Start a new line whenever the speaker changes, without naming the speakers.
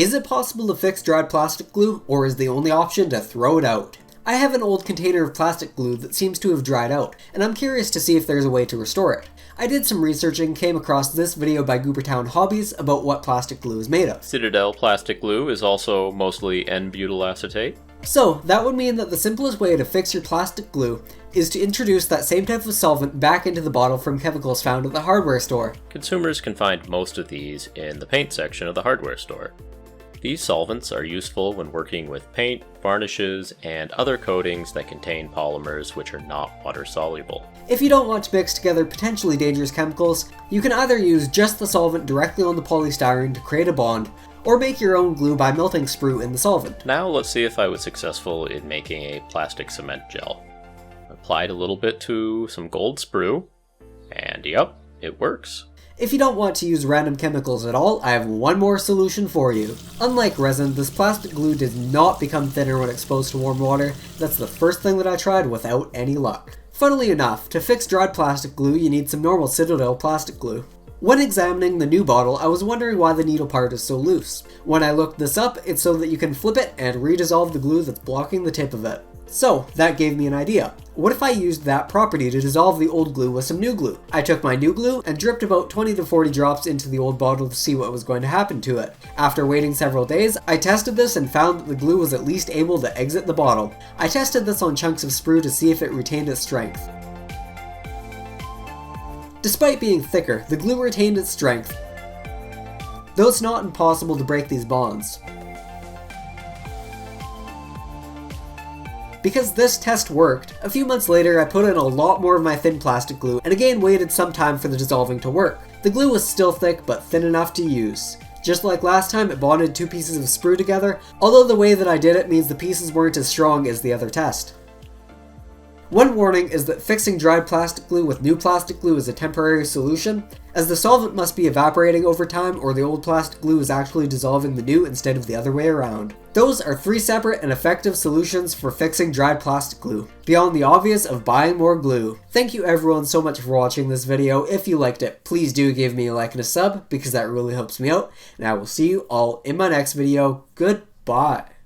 Is it possible to fix dried plastic glue, or is the only option to throw it out? I have an old container of plastic glue that seems to have dried out, and I'm curious to see if there's a way to restore it. I did some researching and came across this video by Goobertown Hobbies about what plastic glue is made of.
Citadel plastic glue is also mostly N-butyl acetate.
So, that would mean that the simplest way to fix your plastic glue is to introduce that same type of solvent back into the bottle from chemicals found at the hardware store.
Consumers can find most of these in the paint section of the hardware store. These solvents are useful when working with paint, varnishes, and other coatings that contain polymers which are not water soluble.
If you don't want to mix together potentially dangerous chemicals, you can either use just the solvent directly on the polystyrene to create a bond, or make your own glue by melting sprue in the solvent.
Now let's see if I was successful in making a plastic cement gel. Applied a little bit to some gold sprue, and yep, it works.
If you don't want to use random chemicals at all, I have one more solution for you. Unlike resin, this plastic glue does not become thinner when exposed to warm water. That's the first thing that I tried without any luck. Funnily enough, to fix dried plastic glue, you need some normal Citadel plastic glue. When examining the new bottle, I was wondering why the needle part is so loose. When I looked this up, it's so that you can flip it and redissolve the glue that's blocking the tip of it. So, that gave me an idea. What if I used that property to dissolve the old glue with some new glue? I took my new glue and dripped about 20 to 40 drops into the old bottle to see what was going to happen to it. After waiting several days, I tested this and found that the glue was at least able to exit the bottle. I tested this on chunks of sprue to see if it retained its strength. Despite being thicker, the glue retained its strength, though it's not impossible to break these bonds. Because this test worked, a few months later I put in a lot more of my thin plastic glue and again waited some time for the dissolving to work. The glue was still thick but thin enough to use. Just like last time, it bonded two pieces of sprue together, although the way that I did it means the pieces weren't as strong as the other test. One warning is that fixing dried plastic glue with new plastic glue is a temporary solution, as the solvent must be evaporating over time or the old plastic glue is actually dissolving the new instead of the other way around. Those are 3 separate and effective solutions for fixing dried plastic glue, beyond the obvious of buying more glue. Thank you everyone so much for watching this video. If you liked it, please do give me a like and a sub because that really helps me out, and I will see you all in my next video. Goodbye.